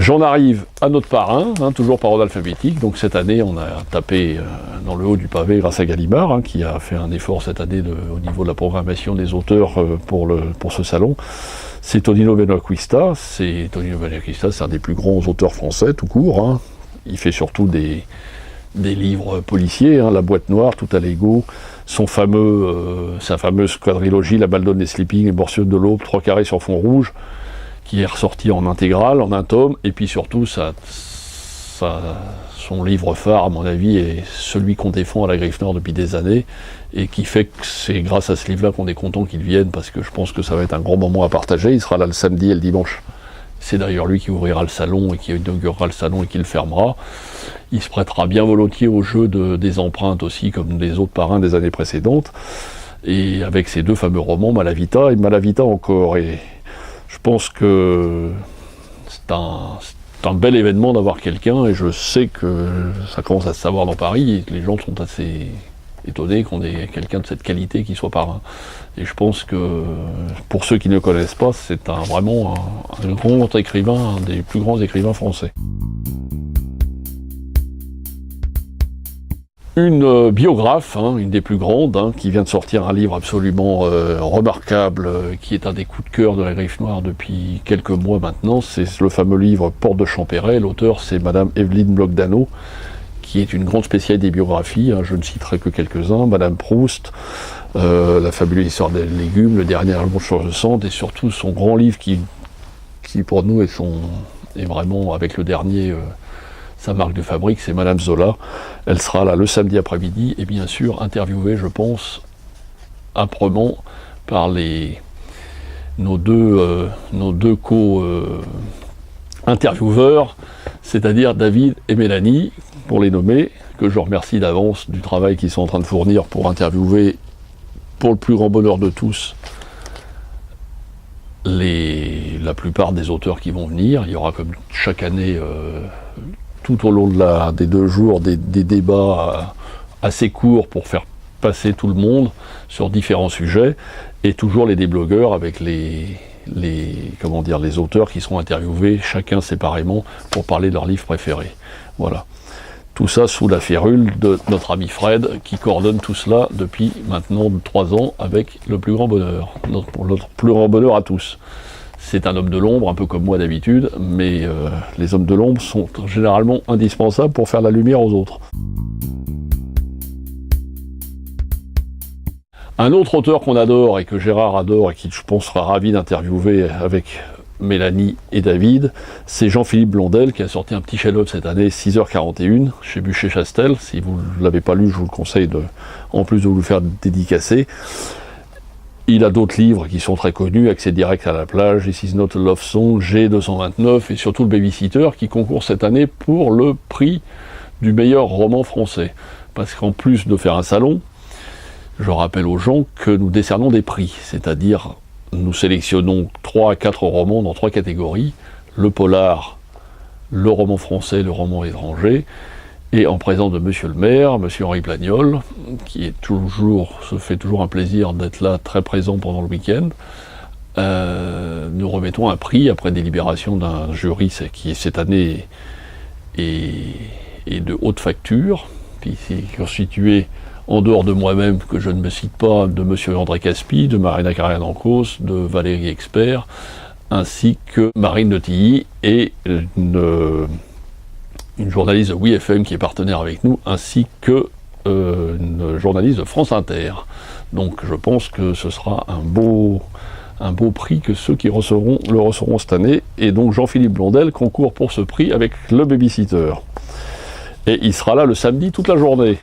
J'en arrive à notre parrain, toujours par ordre alphabétique. Donc cette année, on a tapé dans le haut du pavé grâce à Gallimard, qui a fait un effort cette année au niveau de la programmation des auteurs pour ce salon. C'est Tonino Benacquista. Tonino Benacquista, c'est un des plus grands auteurs français, tout court. Il fait surtout des livres policiers, La Boîte Noire, Tout à l'ego, sa fameuse quadrilogie, La Baldone des Sleeping, Les Boursiers de l'Aube, 3 carrés sur fond rouge, qui est ressorti en intégrale, en un tome, et puis surtout son livre phare, à mon avis, est celui qu'on défend à la Griffe Nord depuis des années, et qui fait que c'est grâce à ce livre-là qu'on est content qu'il vienne, parce que je pense que ça va être un grand moment à partager. Il sera là le samedi et le dimanche. C'est d'ailleurs lui qui ouvrira le salon, et qui inaugurera le salon, et qui le fermera. Il se prêtera bien volontiers au jeu des empreintes aussi, comme les autres parrains des années précédentes, et avec ses 2 fameux romans, Malavita et Malavita encore. Et je pense que c'est un bel événement d'avoir quelqu'un, et je sais que ça commence à se savoir dans Paris, et que les gens sont assez étonnés qu'on ait quelqu'un de cette qualité qui soit parrain. Et je pense que, pour ceux qui ne connaissent pas, c'est vraiment un grand écrivain, un des plus grands écrivains français. Une biographe, une des plus grandes, qui vient de sortir un livre absolument remarquable, qui est un des coups de cœur de la Griffe Noire depuis quelques mois maintenant. C'est le fameux livre Porte de Champéret. L'auteur, c'est Madame Evelyne Bloch-Dano, qui est une grande spécialiste des biographies. Je ne citerai que quelques-uns. Madame Proust, La fabuleuse histoire des légumes, Le dernier album sur le sang, et surtout son grand livre qui pour nous est vraiment, avec le dernier, sa marque de fabrique, c'est Madame Zola. Elle sera là le samedi après-midi, et bien sûr interviewée, je pense, âprement par nos deux co-intervieweurs, c'est-à-dire David et Mélanie, pour les nommer, que je remercie d'avance du travail qu'ils sont en train de fournir pour interviewer, pour le plus grand bonheur de tous, la plupart des auteurs qui vont venir. Il y aura, comme chaque année, tout au long des 2 jours, des débats assez courts pour faire passer tout le monde sur différents sujets, et toujours les déblogueurs avec les auteurs qui seront interviewés, chacun séparément, pour parler de leur livre préféré. Voilà. Tout ça sous la férule de notre ami Fred, qui coordonne tout cela depuis maintenant 3 ans avec le plus grand bonheur. Notre plus grand bonheur à tous. C'est un homme de l'ombre, un peu comme moi d'habitude, mais les hommes de l'ombre sont généralement indispensables pour faire la lumière aux autres. Un autre auteur qu'on adore, et que Gérard adore, et qui, je pense, sera ravi d'interviewer avec Mélanie et David, c'est Jean-Philippe Blondel, qui a sorti un petit chef-d'œuvre cette année, 6h41, chez Bûcher-Chastel. Si vous ne l'avez pas lu, je vous le conseille, en plus de vous le faire dédicacer. Il a d'autres livres qui sont très connus, Accès direct à la plage, This is not a love song, G229, et surtout le Babysitter, qui concourt cette année pour le prix du meilleur roman français. Parce qu'en plus de faire un salon, je rappelle aux gens que nous décernons des prix, c'est-à-dire nous sélectionnons 3 à 4 romans dans 3 catégories, le polar, le roman français, le roman étranger, et en présence de Monsieur le maire, Monsieur Henri Plagnol, qui se fait toujours un plaisir d'être là, très présent pendant le week-end, nous remettons un prix après délibération d'un jury qui cette année est de haute facture, puis c'est constitué, en dehors de moi-même, que je ne me cite pas, de Monsieur André Caspi, de Marina Carrière-Dancos, de Valérie Expert, ainsi que Marine de Tilly et une journaliste de WeFM qui est partenaire avec nous, ainsi que une journaliste de France Inter. Donc je pense que ce sera un beau prix que ceux qui le recevront cette année. Et donc Jean-Philippe Blondel concourt pour ce prix avec le Babysitter. Et il sera là le samedi toute la journée.